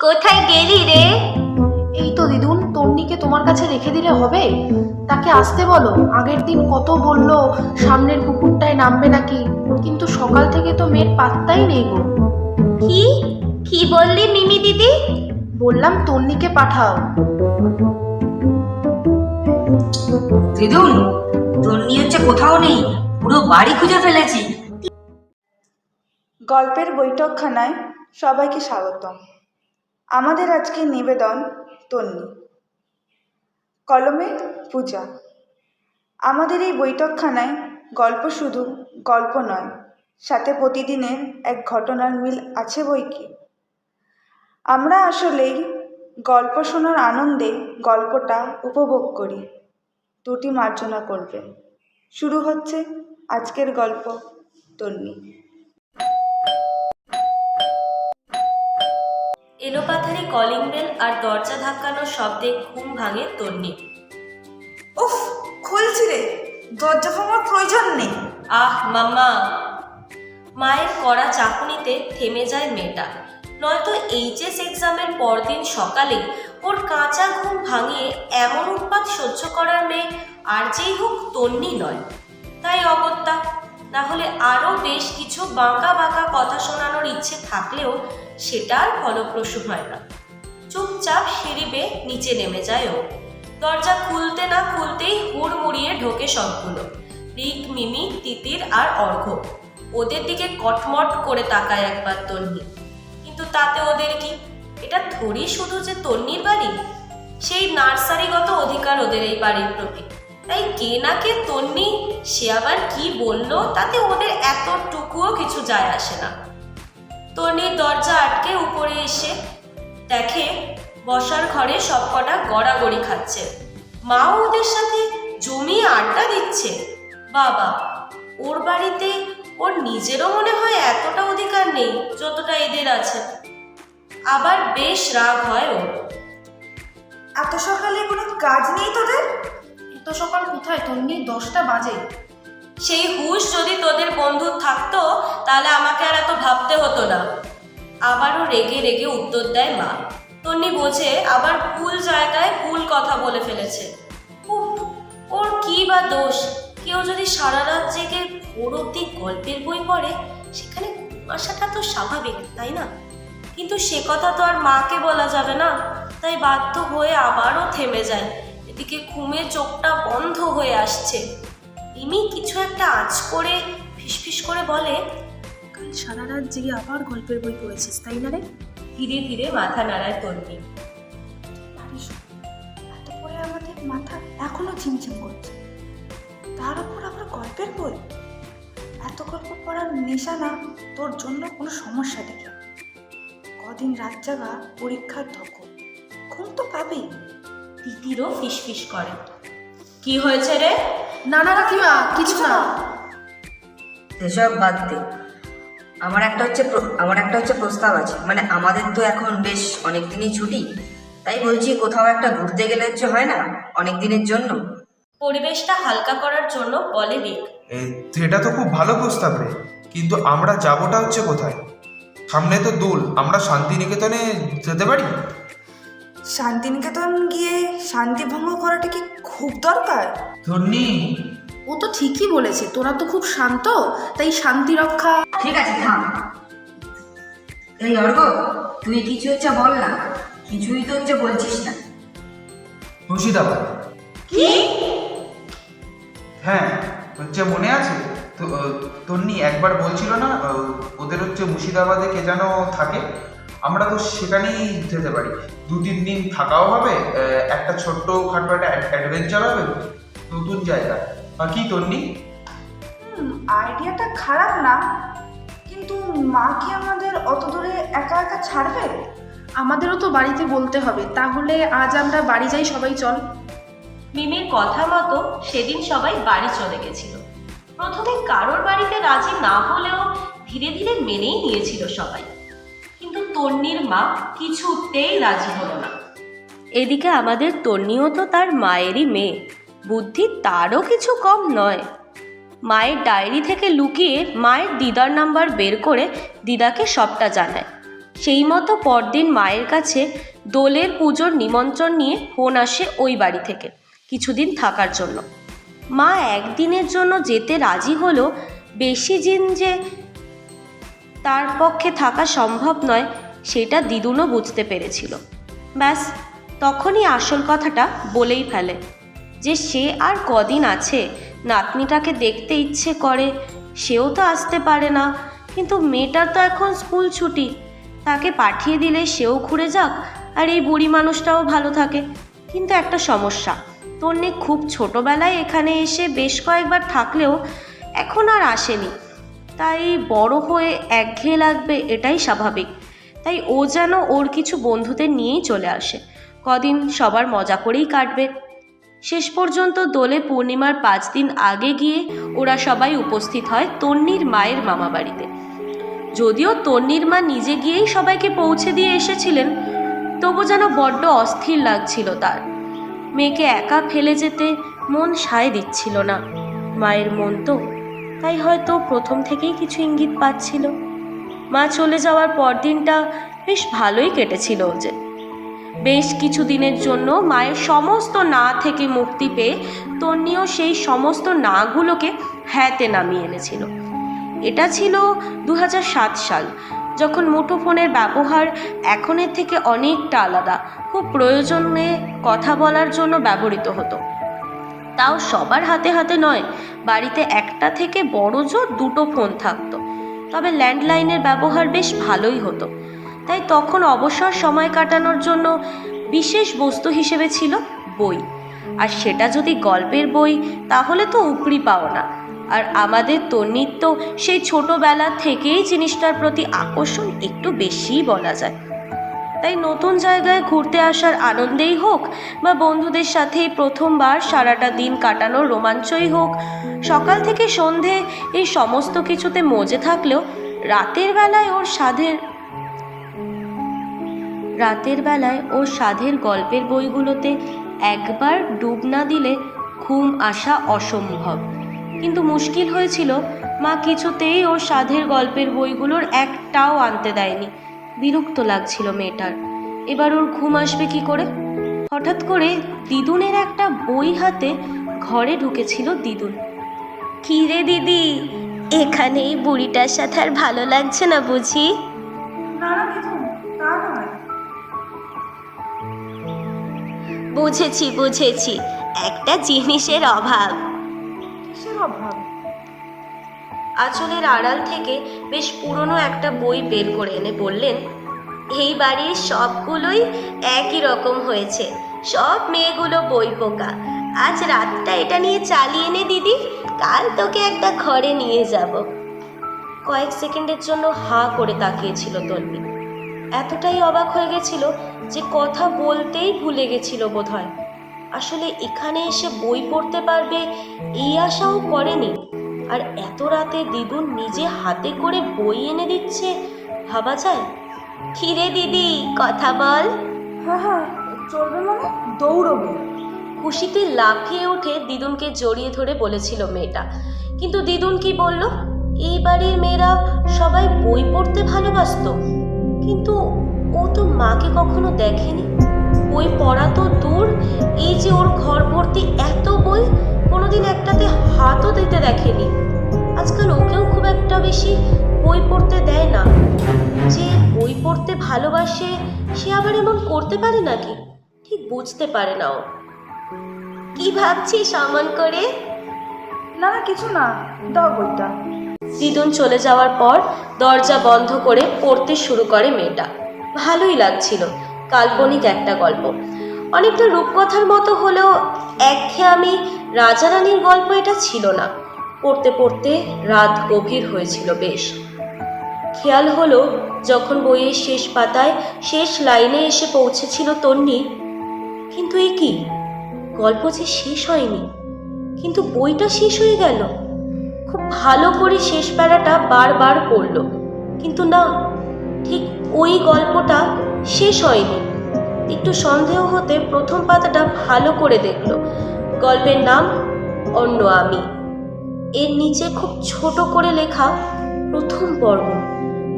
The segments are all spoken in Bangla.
কোথায় গেলি রে? এই তো দিদুন, তন্নিকে তোমার কাছে রেখে দিলে হবে? তাকে আসতে বলো। আগের দিন কত বললো সামনের পুকুরটায় নামবে নাকি, কিন্তু সকাল থেকে তো মেয়ের পাত্তাই নেই গো। কি কি বললি মিমি দিদি? বললাম তন্নিকে পাঠাও। দিদুন, তন্নি হচ্ছে কোথাও নেই, পুরো বাড়ি খুঁজে ফেলেছি। গল্পের বৈঠকখানায় সবাইকে স্বাগতম। আমাদের আজকের নিবেদন তন্নি, কলমে পূজা। আমাদের এই বৈঠকখানায় গল্প শুধু গল্প নয়, সাথে প্রতিদিনের এক ঘটনার মিল আছে বই কি। আমরা আসলেই গল্প শোনার আনন্দে গল্পটা উপভোগ করি। দুটি মার্জনা করবে। শুরু হচ্ছে আজকের গল্প তন্নি। এলোপাথারি কলিং বেল আর দরজা ধাক্কানোর শব্দে ঘুম ভাঙে তন্নি। উফ, খুলছি রে, দরজা ভাঙার প্রয়োজন নেই। আহ মাম্মা! মায়ের কড়া চাকুনিতে থেমে যায় মেয়েটা। নয়তো এইচএস এক্সামের পরদিন সকালে ওর কাঁচা ঘুম ভাঙিয়ে এমন উৎপাত সহ্য করার মেয়ে আর যেই হোক তন্নি নয়। তাই অগত্যা, না হলে আরও বেশ কিছু বাঁকা বাঁকা কথা শোনানোর ইচ্ছে থাকলেও সেটা আর ফলপ্রসূ হয় না। চুপচাপ সিঁড়ি বেয়ে নিচে নেমে যায় ও। দরজা খুলতে না খুলতেই হুড়মুড়িয়ে ঢোকে সবগুলো। রিক, মিমি, তিতির আর অর্ঘ্য। ওদের দিকে কটমট করে তাকায় একবার তন্নি। কিন্তু তাতে ওদের কি? এটা থোড়ি শুধু যে তন্নির বাড়ি। সেই নার্সারিগত অধিকার ওদের এই বাড়ির প্রতি। তাই কে না কে তন্নি সে আবার কি বললো তাতে ওদের এতটুকুও কিছু যায় আসে না। তন্নির দরজা আটকে উপরে এসে দেখে বসার ঘরে সবকটা গড়াগড়ি খাচ্ছে। মাও ওদের সাথে জমিয়ে আড্ডা দিচ্ছে। বাবা, ওর বাড়িতে ওর নিজেরও মনে হয় এতটা অধিকার নেই যতটা এদের আছে। আবার বেশ রাগ হয় ওর। এত সকালে কোনো কাজ নেই তোদের? এত সকাল কোথায় তন্নি, 10টা বাজে। সেই হুঁশ যদি তোদের বন্ধু থাকতো তাহলে আমাকে আর এত ভাবতে হতো না। আবারও রেগে রেগে উত্তর দেয় মা। তন্নি বোঝে আবার ভুল জায়গায় ভুল কথা বলে ফেলেছে। উফ, ওর কি বা দোষ? কেউ যদি সারা রাত জেগে ভোর অব্দি গল্পের বই পড়ে সেখানে আসাটা তো স্বাভাবিক, তাই না? কিন্তু সে কথা তো আর মাকে বলা যাবে না। তাই বাধ্য হয়ে আবারও থেমে যায়। এদিকে ঘুমে চোখটা বন্ধ হয়ে আসছে। মিমি কিছু একটা আঁচ করে ফিসফিস করে বলে, কাল সারা রাত জেগে আবার গল্পের বই পড়েছিস তাই না রে? ধীরে ধীরে মাথা নাড়ায় তন্নি। এত পরে আমাদের মাথা এখনো ঝিমঝিম করছে, তার উপর আবার গল্পের বই। এত গল্প পড়ার নেশা না তোর জন্য কোনো সমস্যা দেখে। কদিন রাত জাগা, পরীক্ষার ধকল, ঘুম তো পাবেই। তিতিরও ফিসফিস করে, কি হয়েছে রে? না না কাকিমা, কিছু না। এসব বাদ দে। আমার একটা হচ্ছে প্রস্তাব আছে। মানে আমাদের তো এখন বেশ অনেক দিনই ছুটি, তাই বলছি কোথাও একটা ঘুরতে গেলে হচ্ছে হয় না, অনেক দিনের জন্য। পরিবেশটা হালকা করার জন্য বলে রিক। এটা তো খুব ভালো প্রস্তাব রে, কিন্তু আমরা যাবোটা হচ্ছে কোথায়? সামনে তো দোল, আমরা শান্তিনিকেতনে যেতে পারি। শান্তিনিকেতন গিয়ে শান্তি ভঙ্গ করাটা কি খুব দরকার? ধন্যি, ও তো ঠিকই বলেছে, তোরা তো খুব শান্ত, তাই শান্তি রক্ষা। ঠিক আছে, থাম। এই অর্ঘ, তুই কিছু হচ্ছে বল না। কিছুই তো হচ্ছে বলছিস না। মুর্শিদাবাদ। কি? হ্যাঁ, হচ্ছে মনে আছে তো? তন্নি একবার বলছিল না ওদের হচ্ছে মুর্শিদাবাদে কে যেন থাকে। আমরা তো সেখানেই যেতে পারি। 2-3 দিন থাকাও হবে, একটা ছোট্ট খাটো একটা অ্যাডভেঞ্চার হবে, নতুন জায়গা। কি তন্নি? আইডিয়াটা খারাপ না, কিন্তু মা কি আমাদের অত দূরে একা একা ছাড়বে? আমাদেরও তো বাড়িতে বলতে হবে। তাহলে আজ আমরা বাড়ি যাই, সবাই চল। মিমির কথা মতো সেদিন সবাই বাড়ি চলে গেছিল। প্রথমে কারোর বাড়িতে রাজি না হলেও ধীরে ধীরে মেনেই নিয়েছিল সবাই। কিন্তু তন্নির মা কিছুতেই রাজি হলো না। এদিকে আমাদের তন্নিও তো তার মায়েরই মেয়ে, বুদ্ধি তারও কিছু কম নয়। মায়ের ডায়েরি থেকে লুকিয়ে মায়ের দিদার নাম্বার বের করে দিদাকে সবটা জানায়। সেই মতো পরদিন মায়ের কাছে দোলের পুজোর নিমন্ত্রণ নিয়ে ফোন আসে ওই বাড়ি থেকে কিছুদিন থাকার জন্য। মা একদিনের জন্য যেতে রাজি হলো, বেশি দিন যে তার পক্ষে থাকা সম্ভব নয় সেটা দিদুনও বুঝতে পেরেছিল। ব্যাস তখনই আসল কথাটা বলেই ফেলে যে সে আর কদিন আছে, নাতনিটাকে দেখতে ইচ্ছে করে, সেও তো আসতে পারে না, কিন্তু মেয়েটার তো এখন স্কুল ছুটি, তাকে পাঠিয়ে দিলে সেও ঘুরে যাক আর এই বুড়ি মানুষটাও ভালো থাকে। কিন্তু একটা সমস্যা, তন্নি খুব ছোটবেলায় এখানে এসে বেশ কয়েকবার থাকলেও এখন আর আসেনি, তাই বড় হয়ে একঘেয়ে লাগবে এটাই স্বাভাবিক। তাই ও যেন ওর কিছু বন্ধুদের নিয়েই চলে আসে, কদিন সবার মজা করেই কাটবে। শেষ পর্যন্ত দোলে পূর্ণিমার 5 দিন আগে গিয়ে ওরা সবাই উপস্থিত হয় তন্নির মায়ের মামা বাড়িতে। যদিও তন্নির মা নিজে গিয়েই সবাইকে পৌঁছে দিয়ে এসেছিলেন, তবু যেন বড্ড অস্থির লাগছিল তার। মেয়েকে একা ফেলে যেতে মন সায় দিচ্ছিল না। মায়ের মন তো, তাই হয়তো প্রথম থেকেই কিছু ইঙ্গিত পাচ্ছিল। মা চলে যাওয়ার পরদিনটা বেশ ভালোই কেটেছিল যে। বেশ কিছু দিনের জন্য মায়ের সমস্ত না থেকে মুক্তি পেয়ে তন্নিও সেই সমস্ত নাগুলোকে হ্যাঁতে নামিয়ে এনেছিল। এটা ছিল 2007 সাল, যখন মুঠোফোনের ব্যবহার এখনের থেকে অনেকটা আলাদা, খুব প্রয়োজনে কথা বলার জন্য ব্যবহৃত হতো। তাও সবার হাতে হাতে নয়, বাড়িতে একটা থেকে বড় জোর 2টো ফোন থাকতো, তবে ল্যান্ডলাইনের ব্যবহার বেশ ভালোই হতো। তাই তখন অবসর সময় কাটানোর জন্য বিশেষ বস্তু হিসেবে ছিল বই, আর সেটা যদি গল্পের বই তাহলে তো উপরি পাওনা। আর আমাদের তন্নির তো সেই ছোটোবেলা থেকেই জিনিসটার প্রতি আকর্ষণ একটু বেশিই বলা যায়। তাই নতুন জায়গায় ঘুরতে আসার আনন্দেই হোক বা বন্ধুদের সাথেই প্রথমবার সারাটা দিন কাটানোর রোমাঞ্চই হোক, সকাল থেকে সন্ধে এই সমস্ত কিছুতে মজে থাকলেও রাতের বেলায় ওর সাধের গল্পের বইগুলোতে একবার ডুব না দিলে ঘুম আসা অসম্ভব। কিন্তু মুশকিল হয়েছিল, মা কিছুতেই ওর সাধের গল্পের বইগুলোর একটাও আনতে দেয়নি। বিরক্ত লাগছিল মেয়েটার। এবার ওর ঘুম আসবে কি করে? হঠাৎ করে দিদুনের একটা বই হাতে ঘরে ঢুকেছিল দিদুন। কি রে দিদি, এখানে এই বুড়িটার সাথে আর ভালো লাগছে না বুঝি? না না দিদুন, তা নয়। বুঝেছি, একটা জিনিসের অভাব। কিসের অভাব? আঁচলের আড়াল থেকে বেশ পুরনো একটা বই বের করে এনে বললেন, এই বাড়ির সবগুলোই একই রকম হয়েছে, সব মেয়েগুলো বই পোকা। আজ রাতটা এটা নিয়ে চালিয়ে নে দিদি, কাল তোকে একটা ঘরে নিয়ে যাব। কয়েক সেকেন্ডের জন্য হাঁ করে তাকিয়েছিল তন্নি। এতটাই অবাক হয়ে গেছিল যে কথা বলতেই ভুলে গেছিল বোধহয়। আসলে এখানে এসে বই পড়তে পারবে এই আশাও করেনি। আর এত রাতে দিদুন নিজে হাতে করে বই এনে দিচ্ছে, ভাবা যায়? কি রে দিদি, কথা বল। হ্যাঁ, চলবে মানে দৌড়বে। খুশিতে লাফিয়ে উঠে দিদুনকে জড়িয়ে ধরে বলেছিল মেয়েটা। কিন্তু দিদুন কি বলল? এই বাড়ির মেয়েরা সবাই বই পড়তে ভালোবাসতো, কিন্তু ও তো মাকে কখনো দেখেনি। বই পড়া তো দূর, এই যে ওর ঘর ভর্তি এত বই, কোনোদিন একটাতে হাতও দিতে দেখেনি। আজকাল ওকেও খুব একটা বেশি বই পড়তে দেয় না। যে বই পড়তে ভালোবাসে সে আবার এমন করতে পারে নাকি ঠিক বুঝতে পারে না ও। কি ভাবছিস অমন করে? না না কিছু না, দাও বইটা। দিদুন চলে যাওয়ার পর দরজা বন্ধ করে পড়তে শুরু করে মেয়েটা। ভালোই লাগছিল, কাল্পনিক একটা গল্প, অনেকটা রূপকথার মতো হলেও একঘেয়েমি রাজা রানীর গল্প এটা ছিল না। পড়তে পড়তে রাত গভীর হয়েছিল বেশ। খেয়াল হলো যখন বইয়ের শেষ পাতায় শেষ লাইনে এসে পৌঁছেছিল তন্নি, কিন্তু এ কি, গল্প যে শেষ হয়নি, কিন্তু বইটা শেষ হয়ে গেল। খুব ভালো করে শেষ প্যারাটা বারবার পড়ল, কিন্তু না, ঠিক ওই গল্পটা শেষ হয়নি। একটু সন্দেহ হতে প্রথম পাতাটা ভালো করে দেখল। গল্পের নাম অন্য আমি, এর নিচে খুব ছোট করে লেখা প্রথম পর্ব।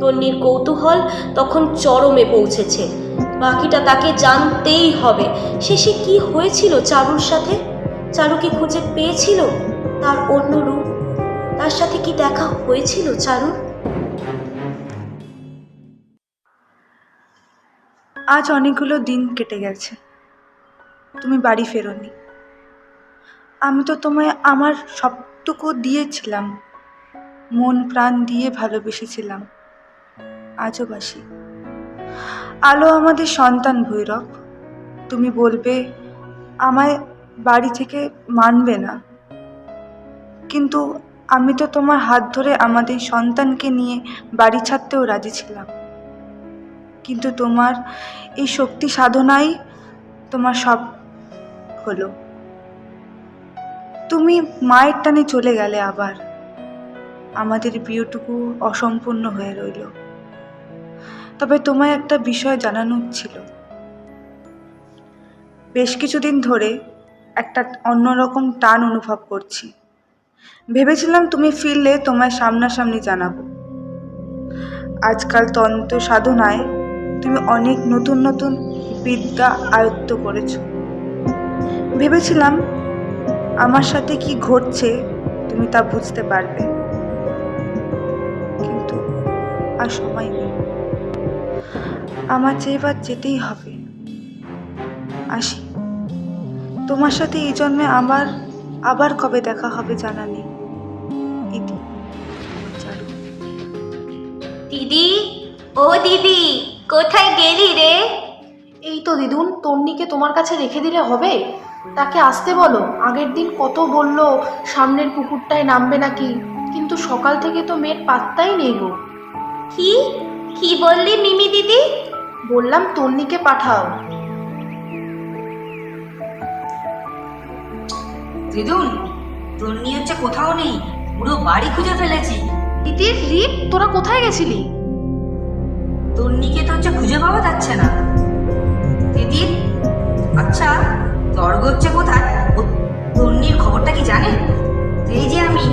তন্নির কৌতূহল তখন চরমে পৌঁছেছে। বাকিটা তাকে জানতেই হবে। শেষে কি হয়েছিল চারুর সাথে? চারু কি খুঁজে পেয়েছিল তার অন্য রূপ? তার সাথে কি দেখা হয়েছিল চারুর? আজ অনেকগুলো দিন কেটে গেছে, তুমি বাড়ি ফেরোনি। আমি তো তোমায় আমার সবটুকু দিয়েছিলাম, মন প্রাণ দিয়ে ভালোবেসেছিলাম, আজও বাসি। আলো আমাদের সন্তান ভৈরব। তুমি বলবে আমায় বাড়ি থেকে মানবে না, কিন্তু আমি তো তোমার হাত ধরে আমাদের সন্তানকে নিয়ে বাড়ি ছাড়তেও রাজি ছিলাম। কিন্তু তোমার এই শক্তি সাধনাই তোমার সব হলো। তুমি মায়ের টানে চলে গেলে, আবার আমাদের বিয়েটুকু অসম্পূর্ণ হয়ে রইল। তবে তোমায় একটা বিষয় জানানোর ছিল। বেশ কিছুদিন ধরে একটা অন্যরকম টান অনুভব করছি। ভেবেছিলাম তুমি ফিরলে তোমায় সামনাসামনি জানাবো। আজকাল তন্ত্র সাধনায় তুমি অনেক নতুন নতুন বিদ্যা আয়ত্ত করেছো। ভেবেছিলাম আমার সাথে কি ঘটছে তুমি তা বুঝতে পারবে, কিন্তু আর সময় নেই। আমার যে এবার যেতেই হবে। আসি। তোমার সাথে এই জন্মে আবার কবে দেখা হবে জানা নেই। ইতি, চারু। দিদি, ও দিদি, কোথায় গেলি রে? এই তো দিদুন, তন্নিকে তোমার কাছে রেখে দিলে হবে? তাকে আসতে বলো। আগের দিন কত বললো সামনের পুকুরটায় নামবে নাকি, কিন্তু সকাল থেকে তো মেয়ের পাত্তাই নেই গো। কি কি বললি মিমি দিদি? বললাম তন্নিকে পাঠাও। দিদুন, তন্নি হচ্ছে কোথাও নেই, পুরো বাড়ি খুঁজে ফেলেছি। দিদির রিপ, তোরা কোথায় গেছিলি? তন্নিকে তো হচ্ছে খুঁজে পাওয়া যাচ্ছে না। দিদির, আচ্ছা স্বর্গ হচ্ছে কোথায়? ও তন্নির খবরটা কি জানে? এই যে আমি।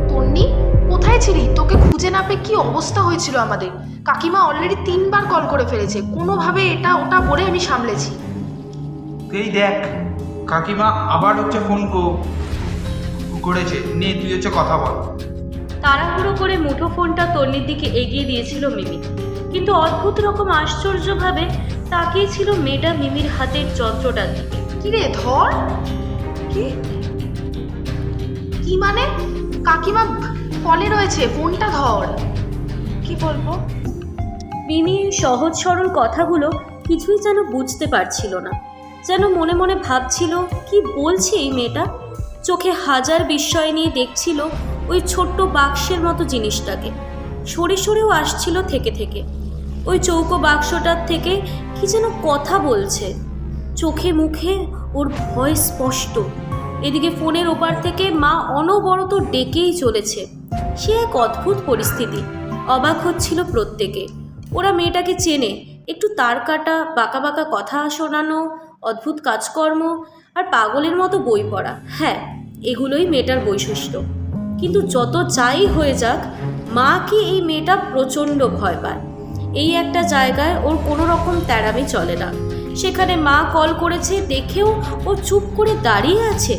তন্নি কোথায় ছিলি? তোকে খুঁজে না পেয়ে কি অবস্থা হয়েছিল আমাদের। কাকিমা অলরেডি 3 বার কল করে ফেলেছে, কোনোভাবে এটা ওটা বলে আমি সামলেছি। এই দেখ, কাকিমা আবার হচ্ছে ফোন করেছে। নে তুই হচ্ছে কথা বল। তাড়াহুড়ো করে মুঠো ফোনটা তন্নির দিকে এগিয়ে দিয়েছিল মিমি, কিন্তু অদ্ভুত রকম আশ্চর্যভাবে তাকিয়েছিল মেয়েটা মিমির হাতের যন্ত্রটার দিকে। কিরে ধর। কি কি মানে? কাকিমা কলে রয়েছে, ফোনটা ধর। কি বলবো? মিমি সহজ সরল কথাগুলো কিছুই যেন বুঝতে পারছিল না। যেন মনে মনে ভাবছিল কি বলছে এই মেয়েটা। চোখে হাজার বিস্ময় নিয়ে দেখছিল ওই ছোট্ট বাক্সের মতো জিনিসটাকে। সরে সরেও আসছিল থেকে থেকে। ওই চৌকো বাক্সটার থেকে কি যেন কথা বলছে, চোখে মুখে ওর ভয় স্পষ্ট। এদিকে ফোনের ওপার থেকে মা অনবরত ডেকেই চলেছে। সে এক অদ্ভুত পরিস্থিতি। অবাক হচ্ছিল প্রত্যেকে। ওরা মেয়েটাকে চেনে, একটু তার কাটা বাঁকা বাঁকা কথা শোনানো, অদ্ভুত কাজকর্ম আর পাগলের মতো বই পড়া। হ্যাঁ, এগুলোই মেয়েটার বৈশিষ্ট্য। কিন্তু যত যাই হয়ে যাক, মাকে এই মেয়েটা প্রচণ্ড ভয় পায়। এই একটা জায়গায় ওর কোনো রকম তেড়ামি চলে না। সেখানে মা কল করেছে দেখেও ও চুপ করে দাঁড়িয়ে আছে।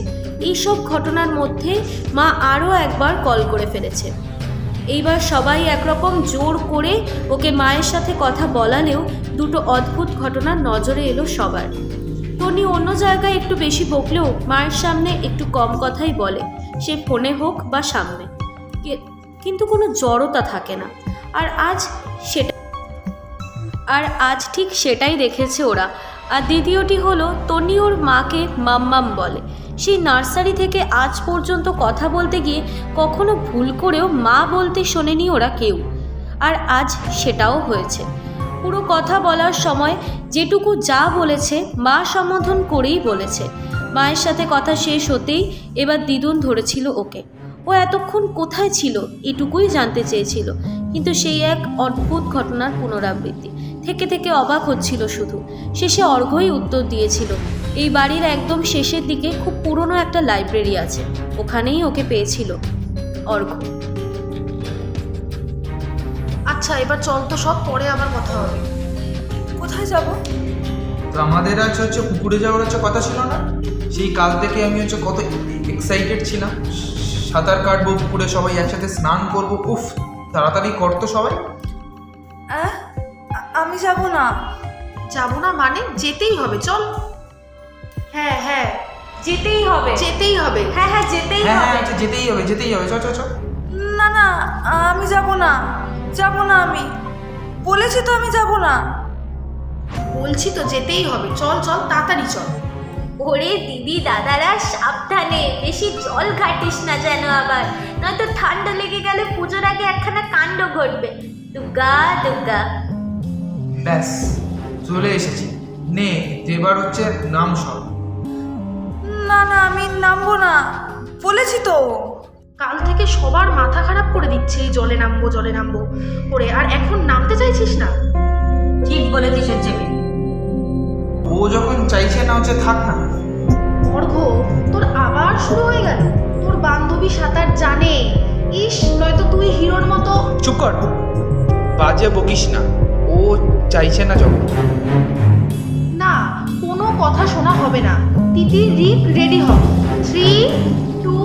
এইসব ঘটনার মধ্যে মা আরও একবার কল করে ফেলেছে। এইবার সবাই একরকম জোর করে ওকে মায়ের সাথে কথা বলালেও দুটো অদ্ভুত ঘটনা নজরে এলো সবার। টনি অন্য জায়গায় একটু বেশি বকলেও মায়ের সামনে একটু কম কথাই বলে, সে ফোনে হোক বা সামনে, কিন্তু কোনো জড়তা থাকে না। আর আজ ঠিক সেটাই দেখেছে ওরা। আর দ্বিতীয়টি হলো, তনি ওর মাকে মাম্মাম বলে। সেই নার্সারি থেকে আজ পর্যন্ত কথা বলতে গিয়ে কখনো ভুল করেও মা বলতে শোনেনি ওরা কেউ। আর আজ সেটাও হয়েছে। পুরো কথা বলার সময় যেটুকু যা বলেছে মা সম্বোধন করেই বলেছে। মায়ের সাথে কথা শেষ হতেই এবার দিদুন ধরেছিল ওকে। ও এতক্ষণ কোথায় ছিল এটুকুই জানতে চেয়েছিল, কিন্তু সেই এক অদ্ভুত ঘটনার পুনরাবৃত্তি থেকে থেকে অবাক হচ্ছিল শুধু। শেষে অর্ঘ্যই উত্তর দিয়েছিল। এই বাড়ির একদম শেষের দিকে খুব পুরনো একটা লাইব্রেরি আছে, ওখানেই ওকে পেয়েছিল অর্ঘ্য। আচ্ছা এবার চল তো, সব পরে আবার কথা হবে। কোথায় যাব? তো আমাদের হচ্ছে পুকুরে যাওয়ার কথা ছিল না? সেই কাল থেকে আমি কত এক্সাইটেড ছিলাম, সাঁতার কাটবো পুকুরে, সবাই একসাথে স্নান করবো। উফ, তাড়াতাড়ি করতো সবাই। আমি যাব না। যাবো না মানে? যেতেই হবে, চল। হ্যাঁ হ্যাঁ, যেতেই হবে। যেতেই হবে। হ্যাঁ হ্যাঁ, যেতেই হ্যাঁ হবে। হ্যাঁ, যেতেই হবে, যেতেই হবে, চল চল চল। না না, আমি যাব না, যাব না। আমি বলেছি তো আমি যাব না। বলছি তো যেতেই হবে, চল চল, তাড়াতাড়ি চল। ওরে দিদি দাদারা সাবধানে, বেশি জল ঘাটিস না যেন আবার, নয়তো ঠান্ডা লেগে গেলে পুজোর আগে একখানা কাণ্ড ঘটবে। দুর্গা দুর্গা। ব্যাস চলে এসেছি, নে এবার নাম সব। না না, আমি নামবো না, বলেছি তো। কাল থেকে সবার মাথা খারাপ করে দিচ্ছে এই জলে নামবো করে, আর এখন নামতে চাইছিস না? ঠিক বলেছিস চেপে। ও যখন চাইছে না থাক না। অর্ঘ, তোর আবার শুরু হয়ে গেল। তোর বান্ধবী সাঁতার জানে, ইস, নয়তো তুই হিরোর মতো। চুপ কর, বাজে বকিস না। ও চাইছে না যখন। না, কোনো কথা শোনা হবে না। তিতির রিক রেডি হ। 3, 2